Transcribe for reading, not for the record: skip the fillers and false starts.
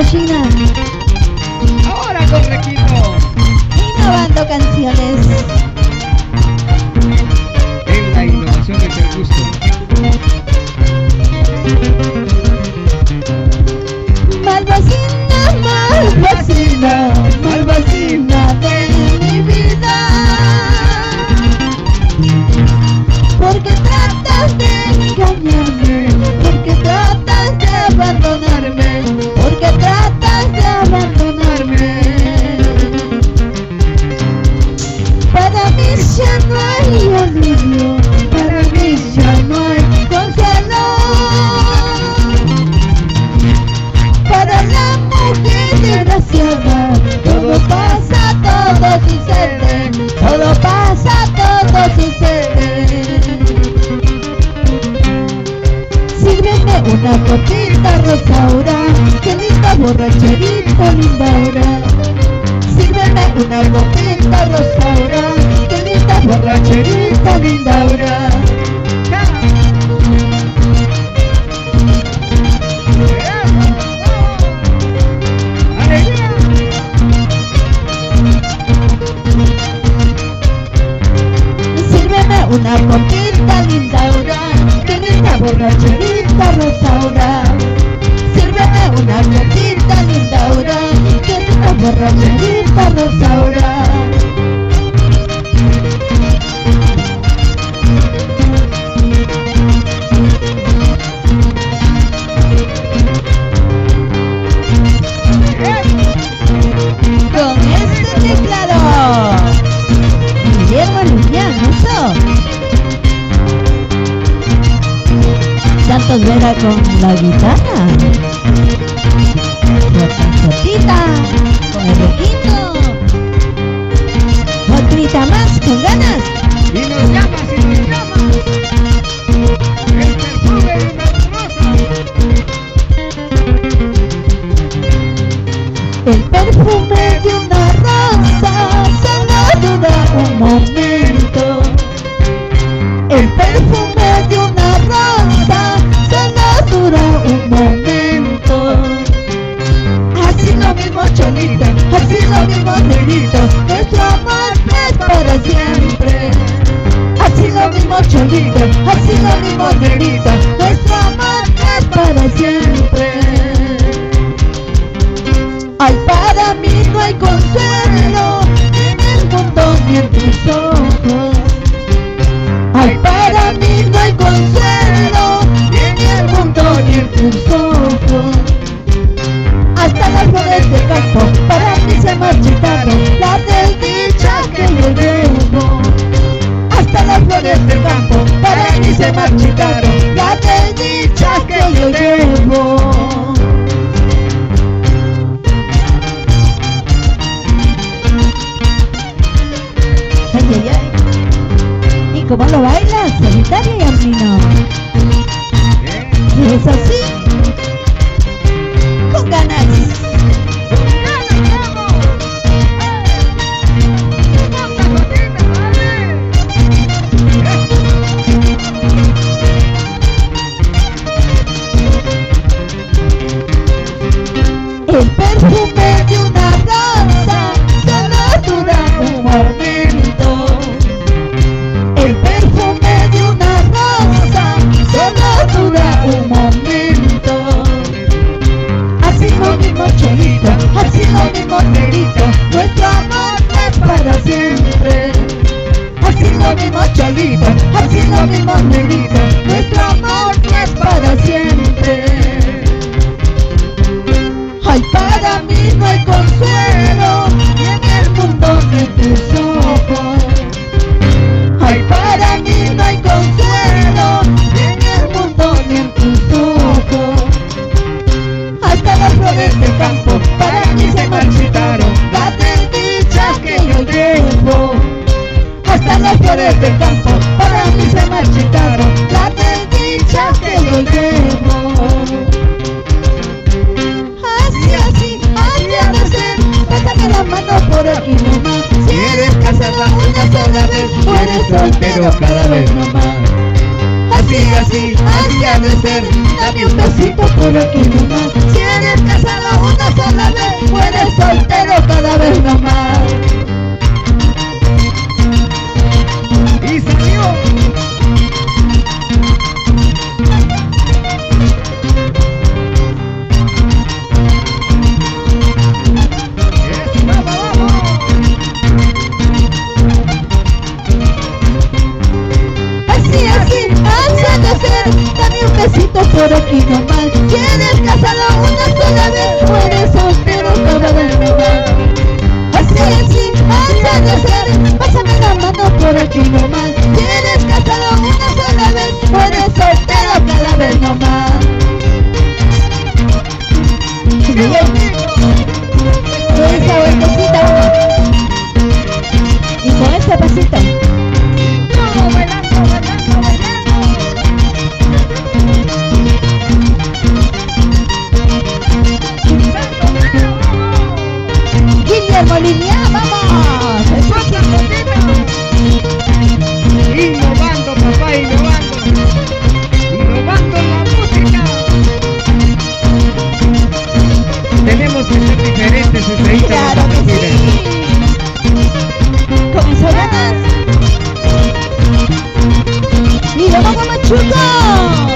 China. Ahora con Requito. Innovando canciones. En la innovación es el gusto. Malvacina, malvacina, malvacina de mi vida. Porque tratas de engañarme, porque tratas de abandonarme, porque tratas de abandonarme. Para mí ya no hay alivio, para mí ya no hay consuelo. Para la mujer desgraciada, todo pasa, todo sucede, todo pasa, todo sucede. Sírveme una copita, Rosaura, que linda borracherita, linda hora. Sírveme una copita, Rosaura, que linda borracherita, linda hora. Sírveme una copita, linda hora, que linda borracherita, Rosaura. Sírveme una copita, linda hora, que linda borracherita, Rosaura. Con este teclado, Guillermo Luñán, ¿eso? Santos Vera con la guitarra. Jotita con el requinto. Otrita más con ganas. Y nos llamas, y nos llamas. El perfume de una rosa. El perfume de una rosa solo dura un momento. El perfume de una rosa solo dura un momento. Así lo mismo, Cholita, así lo mismo, negrito, nuestro amor es para siempre. Así lo mismo, Cholita, así lo mismo, negrito, nuestro amor es para siempre. Ay, para mí no hay consuelo en el mundo ni en tus ojos. Ay, para mí no hay consuelo ni en el mundo ni en tus ojos. Hasta las flores del campo para mí se marchitaron, la desdicha que yo llevo. Hasta las flores del campo para mí se marchitaron, la desdicha que yo llevo. Ay, ay, ay. ¿Y cómo lo bailas, Solitario y Amplino? ¿Es así? Con ganas. El perfume de una rosa solo dura un momento. El perfume de una rosa solo dura un momento. Así lo mismo, Cholito, así lo mismo, negrito, nuestro amor es para siempre. Así lo mismo, Cholito, así lo mismo, negrito, nuestro amor es para siempre. Ay, para mí no hay consuelo ni en el mundo ni en tus ojos. Ay, para mí no hay consuelo ni en el mundo ni en tus ojos. Hasta las flores del campo para mí se marchitaron, las desdichas que yo llevo. Hasta las flores del campo para mí se marchitaron, las desdichas que yo llevo. Así ha de ser, pásame la mano por aquí nomás. Si eres casada una sola vez, o eres soltero cada vez nomás. así ha de ser. Dame un besito por aquí nomás. Si eres casado una sola vez, o eres soltero cada vez nomás. Y salió. Dame un besito por aquí nomás. Si eres casado una sola vez, o eres soltero cada vez nomás. Así ha de ser. Pásame la mano por aquí nomás. Si eres casado una sola vez, o eres soltero cada vez nomás. Con esa vueltecita y con ese pasito. Guillermo Línea, vamos. Innovando, papá, innovando. Innovando en la música. Tenemos que ser diferentes, Estherita. Claro que sí. Con esas ganas. Y lo vamos, machuco.